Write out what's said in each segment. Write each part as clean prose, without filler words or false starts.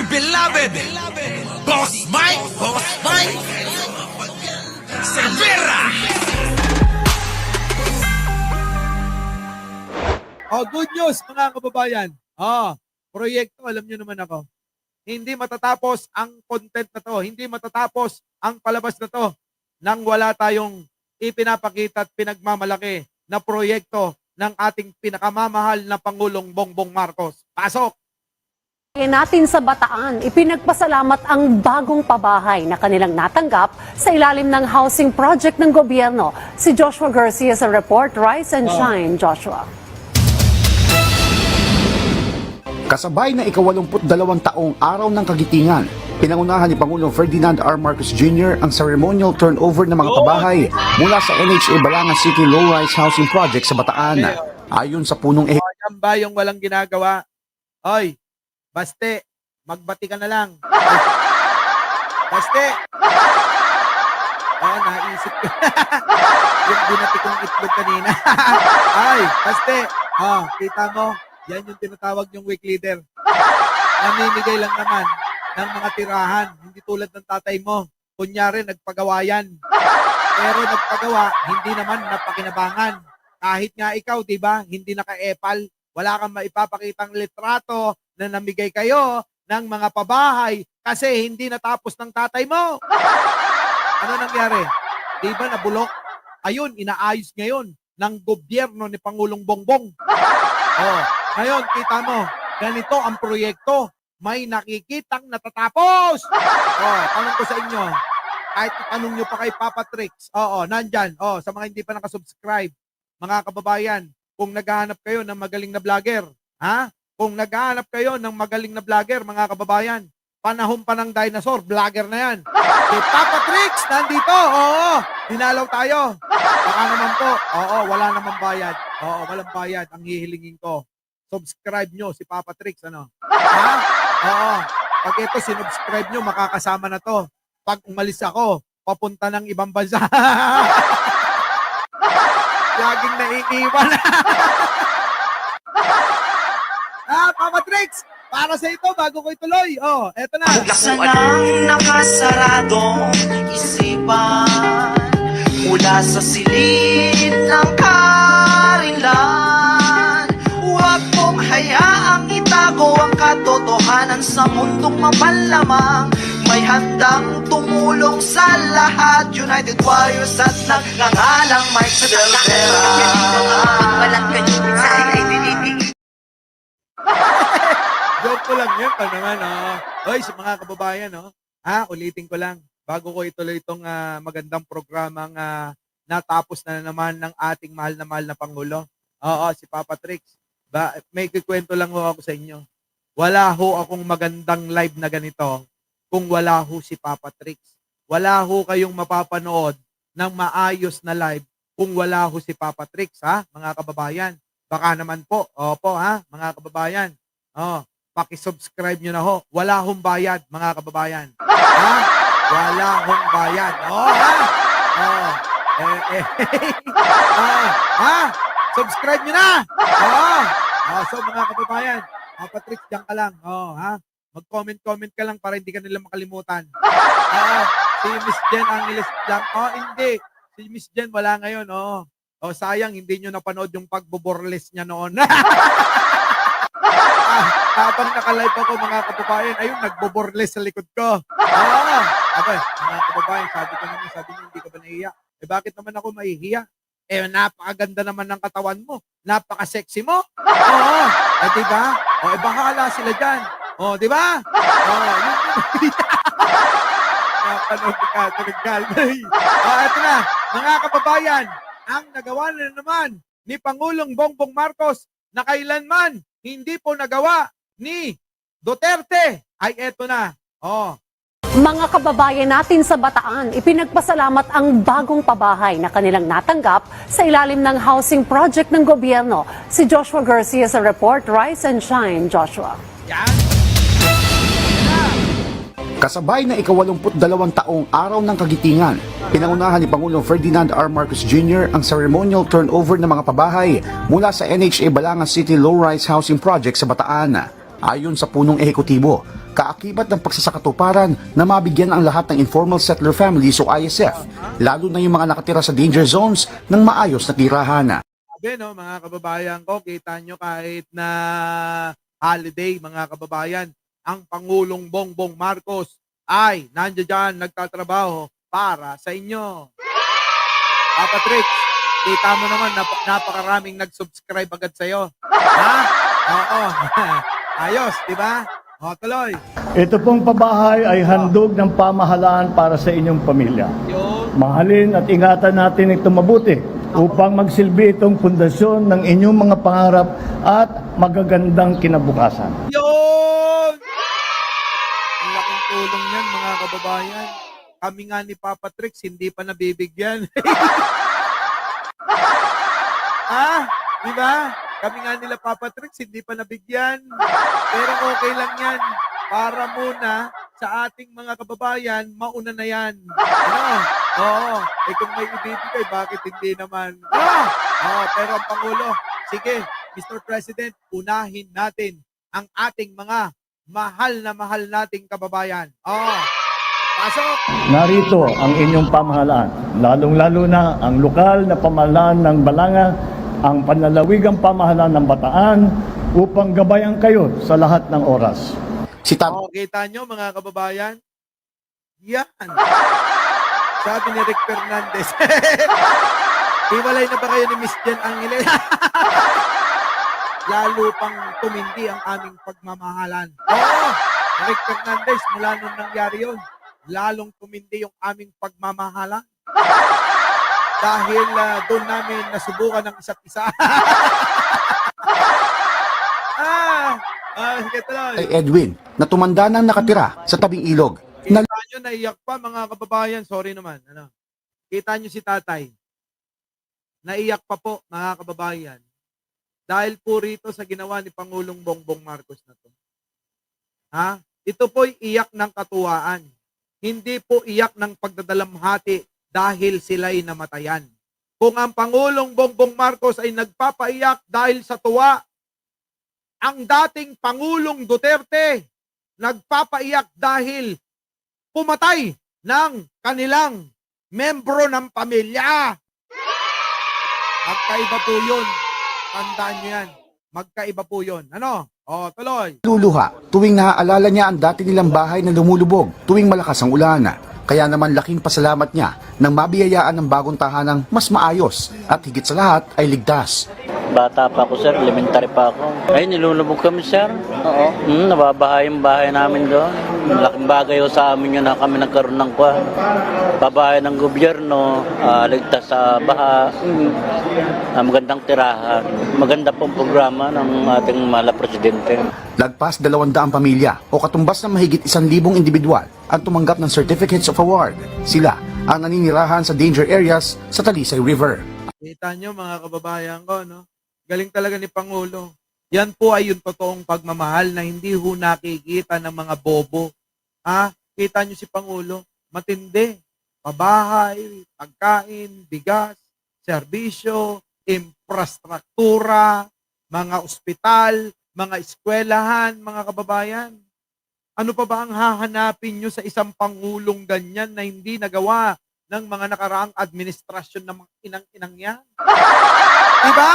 beloved Boss Mike Cervera. Oh, good news mga kababayan. Proyekto, alam nyo naman ako. Hindi matatapos ang content na to, hindi matatapos ang palabas na to nang wala tayong ipinapakita at pinagmamalaki na proyekto ng ating pinakamamahal na Pangulong Bongbong Marcos. Pasok! Natin sa Bataan, ipinagpasalamat ang bagong pabahay na kanilang natanggap sa ilalim ng housing project ng gobyerno. Si Joshua Garcia sa report. Rise and shine, Joshua. Kasabay na ika-82 taong araw ng kagitingan, pinangunahan ni Pangulong Ferdinand R. Marcos Jr. ang ceremonial turnover ng mga pabahay mula sa NHA Balangas City Low-Rise Housing Project sa Bataan. Ayon sa punong Yan ba yung walang ginagawa? Oy, Baste, magbati ka na lang. Baste! Naisip ko. Yung binati kong itlog kanina. Ay, Baste! Kita mo, yan yung tinatawag yung weak leader. Namimigay lang naman ng mga tirahan. Hindi tulad ng tatay mo. Kunyari, nagpagawa yan. Pero nagpagawa, hindi naman napakinabangan. Kahit nga ikaw, di ba, hindi naka-epal. Wala kang maipapakitang litrato na namigay kayo ng mga pabahay kasi hindi natapos ng tatay mo. Ano nangyari? Di ba nabulok? Ayun, inaayos ngayon ng gobyerno ni Pangulong Bongbong. Ngayon, kita mo, ganito ang proyekto. May nakikitang natatapos. Tanong ko sa inyo, kahit tanong nyo pa kay Papa Tricks, nandyan, sa mga hindi pa nakasubscribe, mga kababayan, kung naghahanap kayo ng magaling na vlogger, kung naghahanap kayo ng magaling na vlogger, mga kababayan, panahon pa ng dinosaur, vlogger na yan. Si Papa Tricks, nandito, dinalaw tayo. Baka naman po, wala namang bayad. Walang bayad, ang hihilingin ko. Subscribe nyo si Papa Tricks, ano? Pag ito, sinubscribe nyo, makakasama na to. Pag umalis ako, papunta ng ibang bansa. Laging naiiwan. Papa Tricks, para sa ito, bago ko ituloy. Eto na. Buksan ang nakasaradong isipan mula sa silid ng karinlan. Huwag mong hayaang itago ang katotohanan sa mundong mapalamang. May handang tumulong sa lahat, United Warriors at nagngangalang Mike Cervera. Walang kanyang sa Joke ko lang yun pa naman, Hoy, sa mga kababayan, ulitin ko lang, bago ko ituloy itong magandang programang natapos na naman ng ating mahal na Pangulo. Si Papa Tricks. May kikwento lang ho ako sa inyo. Wala ho akong magandang live na ganito kung wala ho si Papa Tricks. Wala ho kayong mapapanood ng maayos na live kung wala ho si Papa Tricks, mga kababayan. Baka naman po, mga kababayan. Paki-subscribe nyo na ho. Wala hong bayad, mga kababayan. Wala hong bayad. Subscribe nyo na. So, mga kababayan, Patrick, diyan ka lang. Mag-comment ka lang para hindi ka nila makalimutan. Si Miss Jen ang ilist lang. Hindi. Si Miss Jen wala ngayon. Sayang, hindi nyo napanood yung pagboborles niya noon. Habang naka-live ako, mga kababayan, ayun, nagboborles sa likod ko. Mga kababayan, sabi niyo, hindi ka ba nahihiya? Bakit naman ako mahihiya? Napakaganda naman ng katawan mo. Napaka-sexy mo. Diba? Bahala sila dyan. Diba? Napanood ka, talagal. Ito na, mga kababayan, ang nagawa na naman ni Pangulong Bongbong Marcos na kailanman hindi po nagawa ni Duterte ay eto na. Mga kababayan natin sa Bataan, ipinagpasalamat ang bagong pabahay na kanilang natanggap sa ilalim ng housing project ng gobyerno. Si Joshua Garcia sa report. Rise and shine, Joshua. Yan. Kasabay na ika-82 taong araw ng kagitingan, pinangunahan ni Pangulong Ferdinand R. Marcos Jr. ang ceremonial turnover ng mga pabahay mula sa NHA Balangas City Low-Rise Housing Project sa Bataan. Ayon sa punong ehekutibo, kaakibat ng pagsasakatuparan na mabigyan ang lahat ng informal settler families o ISF, lalo na yung mga nakatira sa danger zones ng maayos na tirahan. Sabi, no, mga kababayan ko, kita nyo kahit na holiday, mga kababayan, ang Pangulong Bongbong Marcos ay nandiyan dyan, nagtatrabaho para sa inyo. Papa Trix, kita mo naman, napakaraming nag-subscribe agad sa'yo. Ha? Oo. Ayos, di ba? O, tuloy. Ito pong pabahay ay handog ng pamahalaan para sa inyong pamilya. Yun. Mahalin at ingatan natin ito mabuti upang magsilbi itong pundasyon ng inyong mga pangarap at magagandang kinabukasan. Yun! Ang laking tulong yan, mga kababayan. Kami nga ni Papa Trix, hindi pa nabibigyan. Ah, di ba? Kami nga nila Papa Trix, hindi pa nabigyan. Pero okay lang yan. Para muna sa ating mga kababayan, mauna na yan. Ano? Oo. Eh kung may ibibigay, bakit hindi naman? Pero ang Pangulo, sige, Mr. President, unahin natin ang ating mga mahal nating kababayan. Pasok! Narito ang inyong pamahalaan, lalong-lalo na ang lokal na pamahalaan ng Balanga, ang panlalawigang pamahalaan ng Bataan upang gabayan kayo sa lahat ng oras. Si Tat Kita nyo, mga kababayan? Yan. Sabi ni Rick Fernandez. Hiwalay na ba kayo ni Miss Jen Angeles? Lalo pang tumindi ang aming pagmamahalan. Rick Fernandez, mula nung nangyari yun, lalong tumindi yung aming pagmamahalan. Dahil doon namin nasubukan ng isa't isa. Sige, tuloy. kay Edwin na tumanda nang nakatira sa tabing ilog. Kita nyo, naiyak pa, mga kababayan. Sorry naman. Kita nyo si tatay. Naiyak pa po, mga kababayan. Dahil po rito sa ginawa ni Pangulong Bongbong Marcos na to. Ito po'y iyak ng katuwaan. Hindi po iyak ng pagdadalamhati dahil sila'y namatayan. Kung ang Pangulong Bongbong Marcos ay nagpapaiyak dahil sa tuwa, ang dating Pangulong Duterte nagpapaiyak dahil pumatay ng kanilang membro ng pamilya. Magkaiba po yun. Tandaan nyo yan. Magkaiba po yun. Tuloy. Luluha tuwing naaalala niya ang dati nilang bahay na lumulubog tuwing malakas ang ulan. Kaya naman laking pasalamat niya nang mabiyayaan ng bagong tahanang mas maayos at higit sa lahat ay ligtas. Bata pa ako, sir. Elementary pa ako. Ay, nilulubog kami, sir. Oo. Nababahay yung bahay namin doon. Malaking bagay ho sa amin yun na kami nagkaroon ng babahay ng gobyerno, ligtas sa baha, magandang tirahan. Maganda pong programa ng ating mahal na presidente. Lagpas 200 pamilya o katumbas ng mahigit 1,000 individual ang tumanggap ng Certificates of Award. Sila ang naninirahan sa danger areas sa Talisay River. Kita nyo, mga kababayan ko, no? Galing talaga ni Pangulo. Yan po ay yung totoong pagmamahal na hindi ho nakikita ng mga bobo. Kita nyo si Pangulo, matindi. Pabahay, pagkain, bigas, serbisyo, infrastruktura, mga ospital, mga eskwelahan, mga kababayan. Ano pa ba ang hahanapin nyo sa isang Pangulong ganyan na hindi nagawa ng mga nakaraang administrasyon ng mga inang-inang yan? Diba?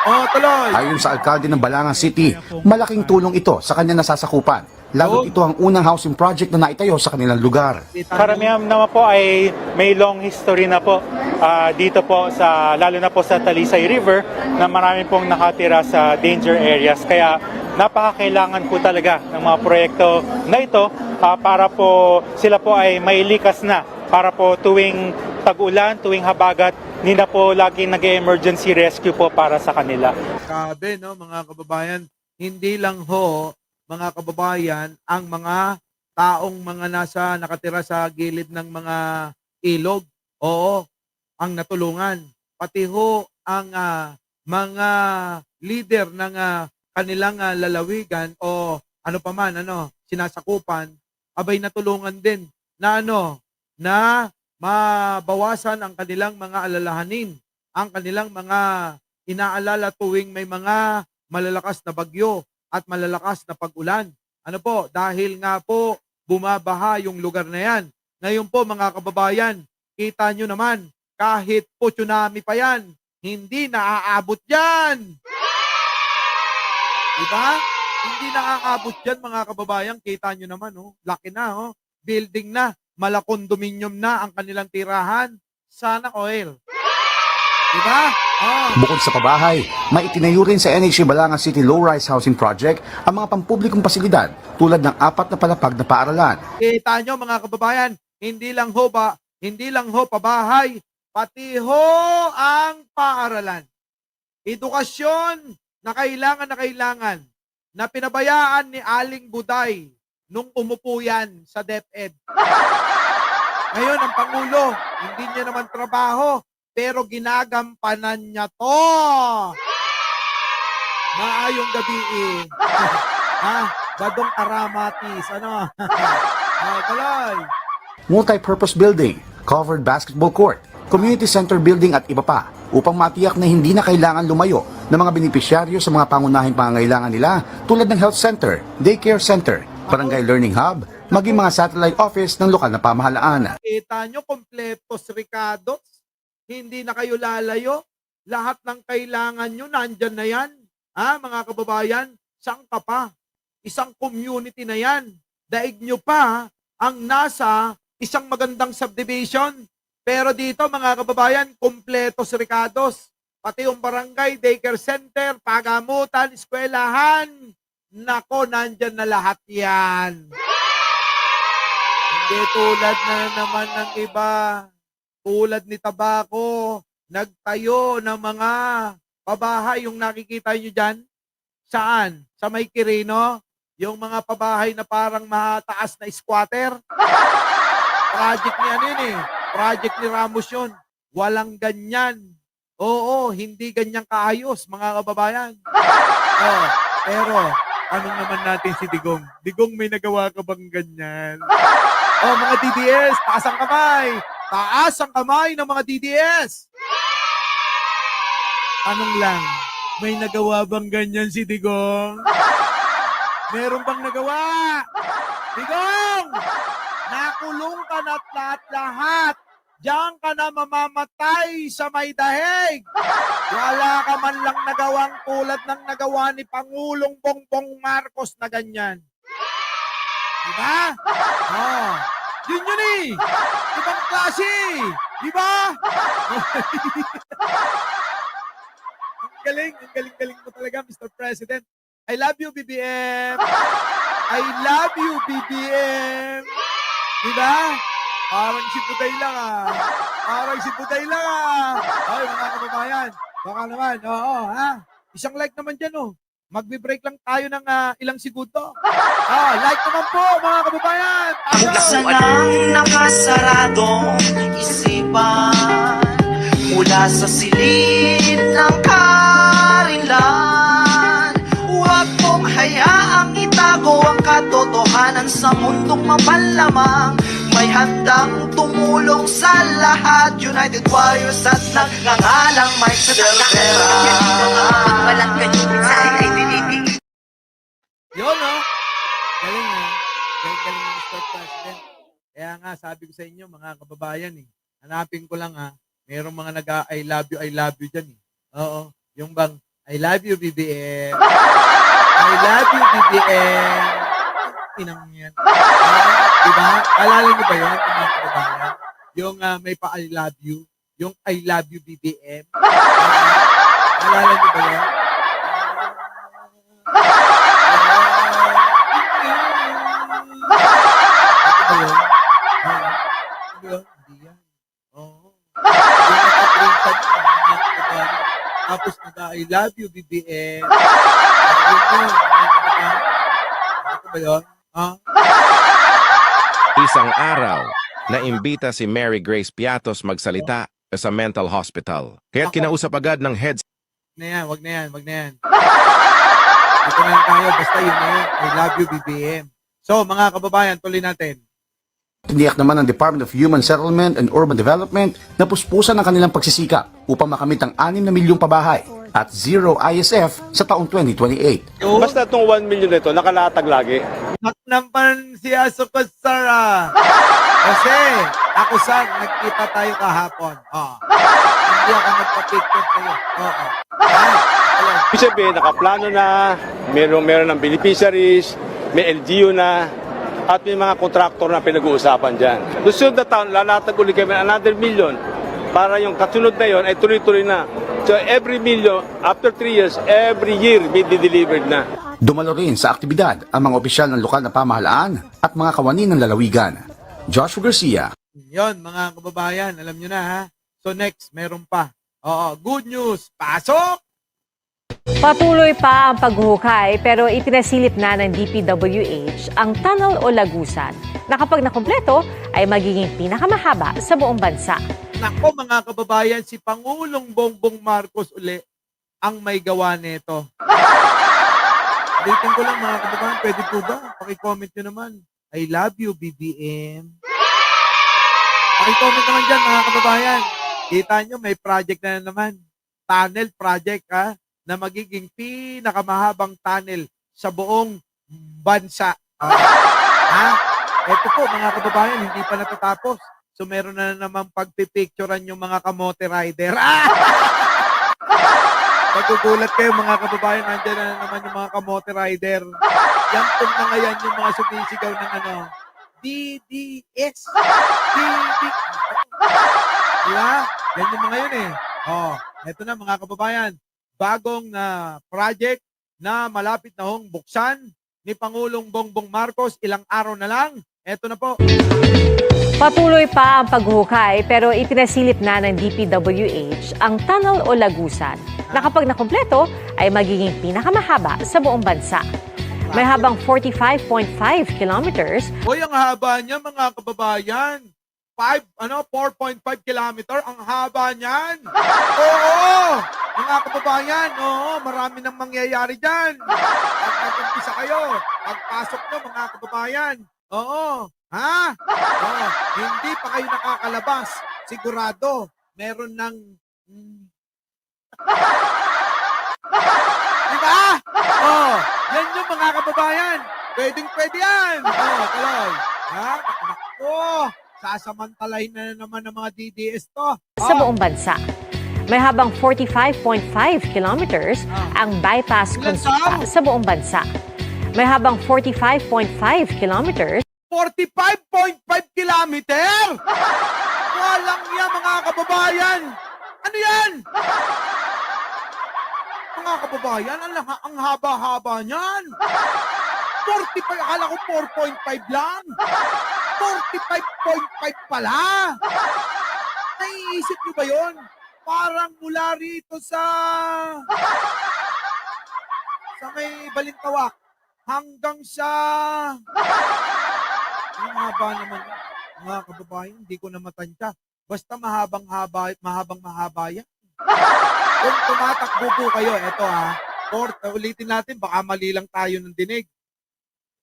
Tuloy. Ayon sa alkalde ng Balanga City, malaking tulong ito sa kanya nasasakupan. Lalo ito ang unang housing project na naitayo sa kanilang lugar. Karamihan naman po ay may long history na po dito po lalo na po sa Talisay River na marami pong nakatira sa danger areas. Kaya napakakailangan po talaga ng mga proyekto na ito para po sila po ay mailikas na para po tuwing tag-ulan, tuwing habagat, hindi na po laging nag-emergency rescue po para sa kanila. Sabi, no, mga kababayan, hindi lang ho, mga kababayan, ang mga taong nakatira sa gilid ng mga ilog, ang natulungan. Pati ho ang mga leader ng kanilang lalawigan o sinasakupan, abay natulungan din na na mabawasan ang kanilang mga alalahanin, ang kanilang mga inaalala tuwing may mga malalakas na bagyo at malalakas na pag-ulan. Ano po? Dahil nga po bumabaha yung lugar na yan. Ngayon po mga kababayan, kita nyo naman, kahit po tsunami pa yan, hindi naaabot yan. Diba? Hindi naaabot yan mga kababayan. Kita nyo naman, oh. Laki na, oh. Building na, malakondominium na ang kanilang tirahan. Sana oil. Diba? Oh. Bukod sa pabahay, may itinayo rin sa NHA Balanga City Low-Rise Housing Project ang mga pampublikong pasilidad tulad ng 4 na palapag na paaralan. Kita nyo mga kababayan, hindi lang ho pabahay, pati ho ang paaralan. Edukasyon na kailangan na pinabayaan ni Aling Buday nung umupo yan sa DepEd. Ngayon ang Pangulo, hindi niya naman trabaho, pero ginagampanan niya to. Maayong gabi eh. Ha? Badong Aramatis. Ano? Kalay. Multi-purpose building, covered basketball court, community center building at iba pa upang matiyak na hindi na kailangan lumayo ng mga benepisyaryo sa mga pangunahing pangangailangan nila tulad ng health center, daycare center, barangay learning hub, maging mga satellite office ng lokal na pamahalaan. Kita nyo, kompletos Ricardo. Hindi na kayo lalayo. Lahat ng kailangan nyo, nandyan na yan. Ha, mga kababayan, saan ka pa? Isang community na yan. Daig nyo pa ang nasa isang magandang subdivision. Pero dito, mga kababayan, kompletos Ricardos. Pati yung barangay, daycare center, pagamutan, eskwelahan. Nako, nandyan na lahat yan. Hindi tulad na naman ng iba. Tulad ni Tabaco, nagtayo ng mga pabahay yung nakikita nyo dyan. Saan? Sa May Quirino? Yung mga pabahay na parang mataas na squatter? Project ni ano yun eh. Project ni Ramos yun. Walang ganyan. Oo, hindi ganyan kaayos, mga kababayan. Oh, pero, anong naman natin si Digong? Digong, may nagawa ka bang ganyan? Oh, mga DDS, taas ang kamay. Taas ang kamay ng mga DDS. Anong lang? May nagawa bang ganyan si Digong? Meron bang nagawa? Digong! Nakulong ka na't lahat-lahat. Diyan ka na mamamatay sa may dahig. Wala ka man lang nagawang tulad ng nagawa ni Pangulong Bongbong Marcos na ganyan. Diba? Oh. Yun eh. Ibang klase. Diba? Ang galing mo talaga, Mr. President. I love you, BBM. I love you, BBM. Diba? Parang si Buday lang ah. Ay, mga kababayan. Baka naman, oo, ha? Isang like naman dyan, oh. Magbe-break lang tayo ng ilang segundo. Like naman po, mga kababayan. Buksan ang nakasaradong isipan mula sa silid ng karinlan. Huwag mong hayaang itago ang katotohanan sa mundong mapalamang. May handang tumulong sa lahat, United Warriors at nagngangalang Mike sa Delvera. Yun, no? Galing, ha? Galing ni Mr. President. Kaya nga, sabi ko sa inyo, mga kababayan, hanapin ko lang, merong mga I love you dyan, Oo. Yung bang, I love you, BBM. I love you, BBM. Inang yan. Diba? Alala niyo ba yun, mga kababayan? Yung may pa I love you. Yung I love you, BBM. Alala niyo ba yun? Ito ba yun? Hindi yan. Oo. Yung nakaprintad mo, mga kababayan. Tapos nag-I love you, BBM. Yun yun, mga kababayan. Ito ba yun? Isang araw, naimbita si Mary Grace Piatos magsalita sa mental hospital. Kaya't kinausap agad ng head Wag na yan. Ito na lang tayo, basta yun na yun. I love you, BBM. So, mga kababayan, tuloy natin. Tiniyak naman ng Department of Human Settlement and Urban Development na puspusan ang kanilang pagsisikap upang makamit ang 6 na milyong pabahay at zero ISF sa taong 2028. Basta itong 1 million na ito, nakalatag lagi. Naman si Aso ko, sir, ah. Kasi, ako, sir, nagkita tayo kahapon. Hindi ako nagpa-picture sa'yo. Ibig sabihin, nakaplano na, meron ng beneficiaries, may LGU na, at may mga kontraktor na pinag-uusapan dyan. Susunod na taon, lalatag ulit kami another million para yung kasunod na yon ay tuloy-tuloy na. So every million, after 3 years, every year may delivered na. Dumalo rin sa aktibidad ang mga opisyal ng lokal na pamahalaan at mga kawani ng lalawigan. Joshua Garcia. Yon, mga kababayan, alam nyo na, ha? So next, meron pa. Good news. Pasok! Patuloy pa ang paghuhukay pero itinasilip na ng DPWH ang tunnel o lagusan na kapag nakumpleto ay magiging pinakamahaba sa buong bansa. Nako, mga kababayan, si Pangulong Bongbong Marcos uli ang may gawa nito. Dating ko lang, mga kababayan, pwede po ba? Pakicomment nyo naman. I love you, BBM. Pakicomment naman dyan, mga kababayan. Kita nyo, may project na naman. Tunnel project, ha? Na magiging pinakamahabang tunnel sa buong bansa. Ito po, mga kababayan, hindi pa natatapos. So meron na namang pagpipicturean yung mga kamote rider. Magugulat kayo, mga kababayan, nandiyan na naman yung mga kamote rider. Yan po na ngayon yung mga sumisigaw ng DDS. Diba? Yan yung mga yun eh. Eto na, mga kababayan. Bagong project na malapit na hong buksan ni Pangulong Bongbong Marcos, ilang araw na lang. Eto na po. Patuloy pa ang paghuhukay pero itinasilip na ng DPWH ang tunnel o lagusan na kapag nakumpleto ay magiging pinakamahaba sa buong bansa. May habang 45.5 kilometers. Hoy, ang haba niya, mga kababayan. 4.5 kilometer ang haba niyan. Oo, mga kababayan, marami nang mangyayari dyan. Pag nag-umpisa kayo, pagpasok nyo, mga kababayan. Hindi pa kayo nakakalabas. Sigurado, meron ng... Diba? Yan yung mga kababayan. Pwedeng-pwede yan. Tuloy. Sasamantalahin na naman ng mga DDS to. Sa buong bansa. May habang 45.5 kilometers ang bypass construction sa buong bansa. May habang 45.5 kilometers. 45.5 kilometer? Walang yan, mga kababayan. Ano yan? Mga kababayan, ang haba-haba niyan. 45, akala ko 4.5 lang. 45.5 pala. Naiisip niyo ba yun? Parang mula rito sa may Balintawak hanggang sa... Ang haba naman, mga kababayan, hindi ko na matansya. Basta mahabang-haba yan. Kung tumatakbo po kayo, eto ulitin natin, baka mali lang tayo ng dinig.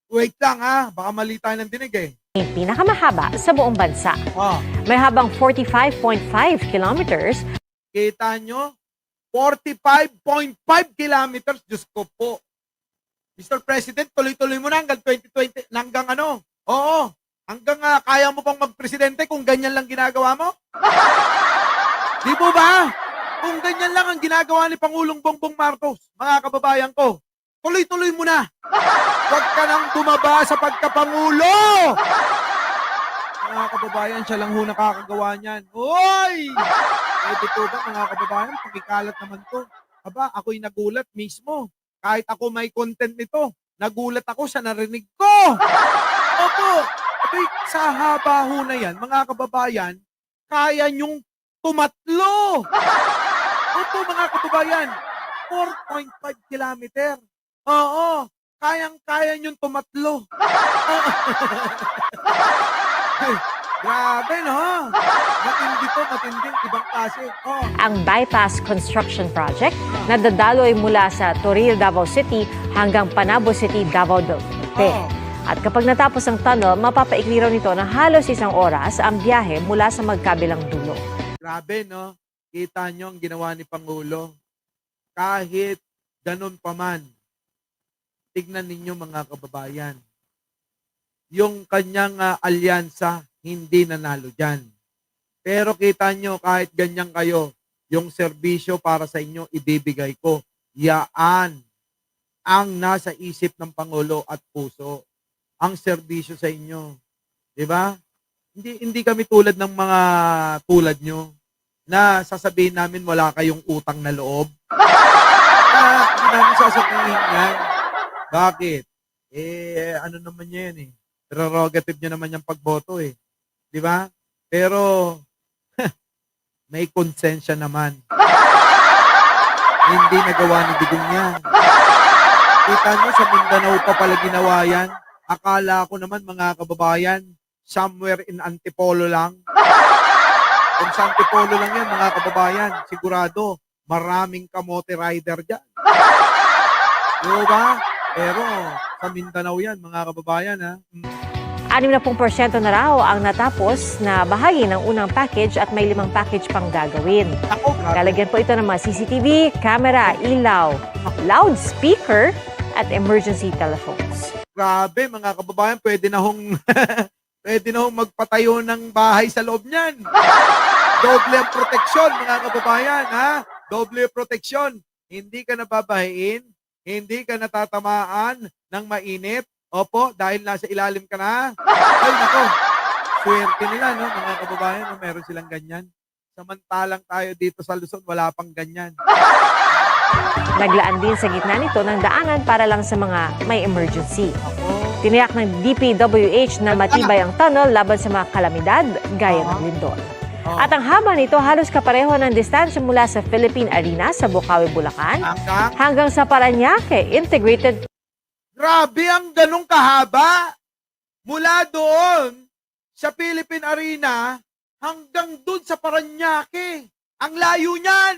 Wait lang baka mali tayo ng dinig eh. Pinakamahaba sa buong bansa. May habang 45.5 kilometers. Kita nyo? 45.5 kilometers. Diyos ko po. Mr. President, tuloy-tuloy mo na hanggang 2020, hanggang hanggang kaya mo pang magpresidente kung ganyan lang ginagawa mo? Di po ba? Kung ganyan lang ang ginagawa ni Pangulong Bongbong Marcos, mga kababayan ko, tuloy-tuloy mo na. Huwag ka nang bumaba sa pagkapangulo. Mga kababayan, siya lang ho nakakagawa niyan. Hoy! Pwede po ba, mga kababayan, pakikalat naman to. Aba, ako'y nagulat mismo. Kahit ako may content nito, nagulat ako sa narinig ko. Opo, abay, sa haba ho na yan, mga kababayan, kaya nyong tumatlo. Opo, mga kababayan, 4.5 kilometer. Oo, kayang-kaya nyong tumatlo. Grabe, no? Matindi to, matindi. Ibang klase. Ang bypass construction project na dadaloy mula sa Toril, Davao City hanggang Panabo City, Davao del Norte. At kapag natapos ang tunnel, mapapaikli raw nito ng halos 1 oras ang biyahe mula sa magkabilang dulo. Grabe, no? Kita nyo ang ginawa ni Pangulo. Kahit ganun pa man, tignan ninyo mga kababayan, yung kanyang alyansa hindi nanalo dyan. Pero kita nyo, kahit ganyan kayo, yung serbisyo para sa inyo, ibibigay ko. Yaan ang nasa isip ng Pangulo at puso. Ang serbisyo sa inyo. Diba? Hindi kami tulad ng mga tulad nyo na sasabihin namin wala kayong utang na loob. Hindi namin sasabihin yan. Bakit? Ano naman yan eh. Prerogative nyo naman yung pagboto eh. Di ba? Pero, may konsensya naman. Hindi nagawa ni Digong yan. Kita nyo, sa Mindanao pa pala ginawa yan. Akala ko naman mga kababayan, somewhere in Antipolo lang. Kung sa Antipolo lang yan, mga kababayan, sigurado, maraming kamote rider dyan. Diba? Pero, sa Mindanao yan, mga kababayan, ha? 60% na raw ang natapos na bahagi ng unang package at may 5 package pang gagawin. Ako, grabe. Lalagyan po ito ng mga CCTV, camera, ilaw, loudspeaker at emergency telephones. Grabe, mga kababayan, pwede na hong, pwede na hong magpatayo ng bahay sa loob niyan. Doble ang proteksyon, mga kababayan, ha? Doble proteksyon. Hindi ka nababahiin, hindi ka natatamaan ng mainit. Opo, dahil nasa ilalim ka na. Ay, nako. Swerte nila, no, mga kababayan, no, meron silang ganyan. Samantalang tayo dito sa Luzon, wala pang ganyan. Naglaan din sa gitna nito ng daanan para lang sa mga may emergency. Tiniyak ng DPWH na matibay ang tunnel laban sa mga kalamidad gaya ng lindol. At ang haba nito halos kapareho ng distansya mula sa Philippine Arena sa Bukawi, Bulacan hanggang sa Parañaque Integrated. Grabe ang ganong kahaba. Mula doon sa Philippine Arena hanggang doon sa Parañaque. Ang layo niyan.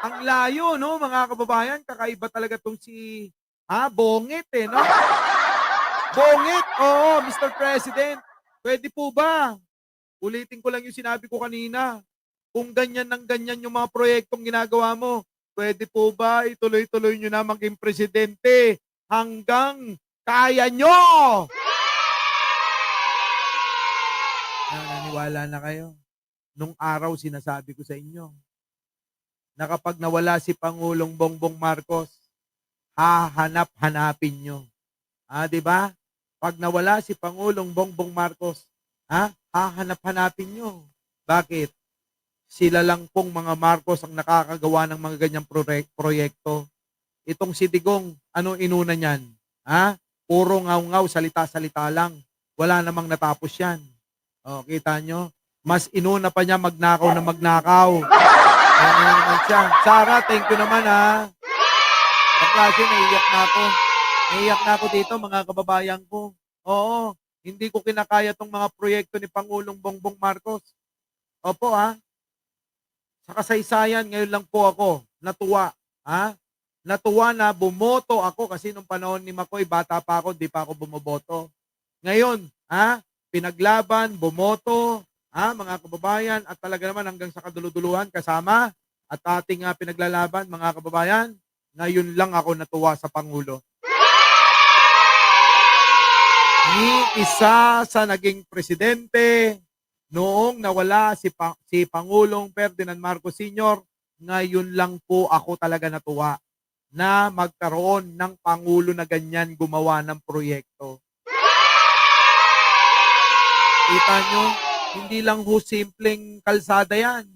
Ang layo, no, mga kababayan. Kakaiba talaga tong si Bongit, no? Bongit, oo, Mr. President. Pwede po ba? Ulitin ko lang yung sinabi ko kanina. Kung ganyan ng ganyan yung mga proyektong ginagawa mo, pwede po ba ituloy-tuloy nyo na maging presidente hanggang kaya nyo? Naniniwala na kayo. Nung araw sinasabi ko sa inyo na kapag nawala si Pangulong Bongbong Marcos, hahanap-hanapin nyo. Di ba? Pag nawala si Pangulong Bongbong Marcos, hahanap-hanapin nyo. Bakit? Sila lang pong mga Marcos ang nakakagawa ng mga ganyang proyekto. Itong si Digong, ano inuna niyan? Puro ngaw-ngaw, salita-salita lang. Wala namang natapos yan. Kita nyo? Mas inuna pa niya magnakaw na magnakaw. Ano naman siya. Sarah, thank you naman Pagkasi, naiyak na ako. Naiyak na ako dito, mga kababayan ko. Oo, hindi ko kinakaya tong mga proyekto ni Pangulong Bongbong Marcos. Opo, Sa kasaysayan, ngayon lang po ako natuwa. Natuwa na bumoto ako kasi nung panahon ni Makoy, bata pa ako, di pa ako bumoboto. Ngayon, pinaglaban, bumoto, mga kababayan, at talaga naman hanggang sa kaduluduluhan kasama at ating pinaglalaban, mga kababayan, ngayon lang ako natuwa sa Pangulo. Ni isa sa naging presidente noong nawala si Pangulong Ferdinand Marcos Sr., ngayon lang po ako talaga natuwa na magkaroon ng Pangulo na ganyan gumawa ng proyekto. Kita nyo, hindi lang ho simpleng kalsada yan.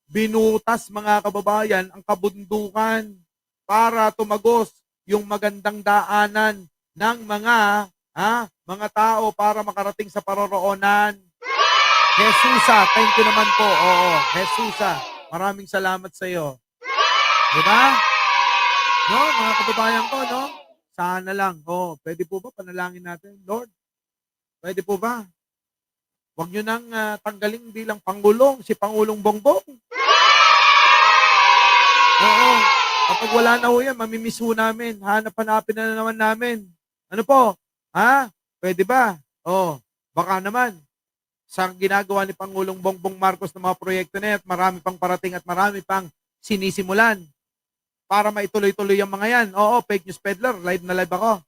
Binutas, mga kababayan, ang kabundukan para tumagos yung magandang daanan ng mga tao para makarating sa paroroonan. Jesusa, thank you naman po. Oo, Jesusa, maraming salamat sa iyo. Diba? No, mga kababayan ko, no? Sana lang. Pwede po ba panalangin natin? Lord, pwede po ba? Huwag nyo nang tanggaling bilang Pangulong, si Pangulong Bongbong. Oo, Kapag wala na ho yan, mamimiss ho namin. Hanap-hanapin na naman namin. Ano po? Ha? Pwede ba? Oh, baka naman. Sa ginagawa ni Pangulong Bongbong Marcos ng mga proyekto na yan, at marami pang parating at marami pang sinisimulan para maituloy-tuloy ang mga yan. Oo, fake news peddler, live na live ako.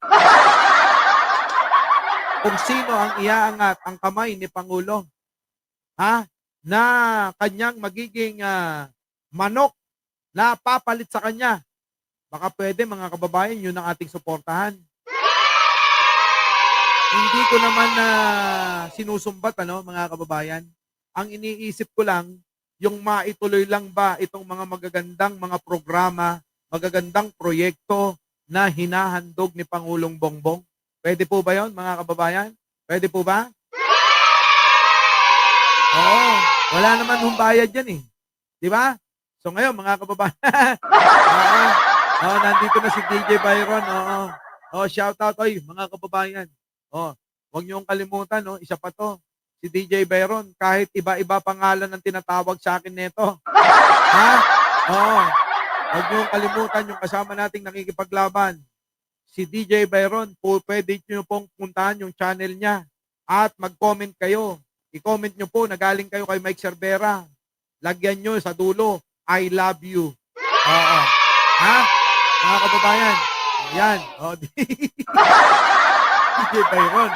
Kung sino ang iaangat ang kamay ni Pangulo, ha? Na kanyang magiging manok na papalit sa kanya. Baka pwede, mga kababayan, yun ang ating suportahan. Hindi ko naman na sinusumbat, mga kababayan. Ang iniisip ko lang, yung maituloy lang ba itong mga magagandang mga programa, magagandang proyekto na hinahandog ni Pangulong Bongbong. Pwede po ba yon, mga kababayan? Pwede po ba? Oo, wala naman humbayad yan eh. Di ba? So ngayon, mga kababayan, nandito na si DJ Byron. Shout out, mga kababayan. Huwag niyong kalimutan, isa pa to. Si DJ Byron, kahit iba-iba pangalan ang tinatawag sa akin nito. Ha? Huwag niyong kalimutan yung kasama nating nakikipaglaban. Si DJ Byron, pwede niyo pong puntahan yung channel niya at mag-comment kayo. I-comment niyo po na galing kayo kay Mike Cervera. Lagyan niyo sa dulo, I love you. Oo. Ha? Mga kababayan. Yan. DJ Byron.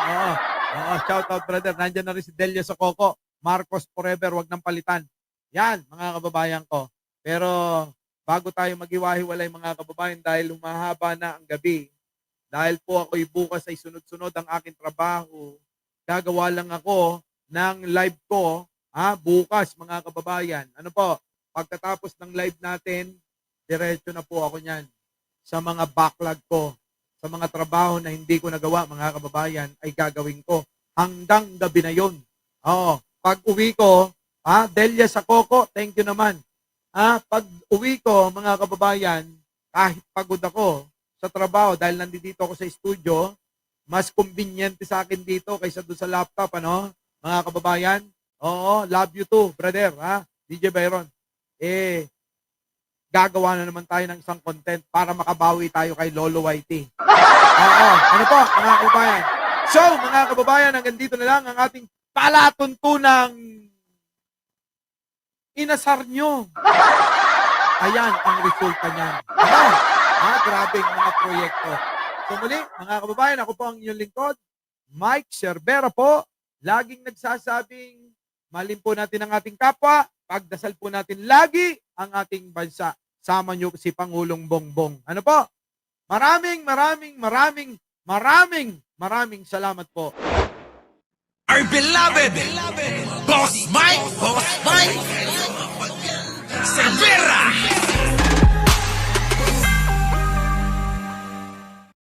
Shout out, brother. Nandiyan na rin si Delia Sococo. Marcos forever, wag nang palitan. Yan, mga kababayan ko. Pero bago tayo maghiwa-hiwalay, mga kababayan, dahil humahaba na ang gabi, dahil po ako'y bukas ay sunod-sunod ang aking trabaho, gagawa lang ako ng live ko, bukas, mga kababayan. Ano po, pagkatapos ng live natin, diretso na po ako niyan sa mga backlog ko, sa mga trabaho na hindi ko nagawa, mga kababayan, ay gagawin ko hanggang gabi na yon. Pag uwi ko, Delia Sococo, thank you naman. Pag uwi ko, mga kababayan, kahit pagod ako sa trabaho dahil nandito ako sa studio, mas convenient sa akin dito kaysa doon sa laptop, mga kababayan. Oo, love you too, brother, DJ Byron. Gagawa na naman tayo ng isang content para makabawi tayo kay Lolo Whitey. Ano po, mga kababayan? So, mga kababayan, hanggang dito na lang ang ating palatuntunang inasar nyo. Ayan ang resulta niyan. Grabing mga proyekto. So muli, mga kababayan, ako po ang inyong lingkod, Mike Cervera po. Laging nagsasabing, mahalin po natin ang ating kapwa, pagdasal po natin lagi ang ating bansa. Sama nyo si Pangulong Bongbong. Ano po? Maraming salamat po. Our beloved Boss Mike Cervera.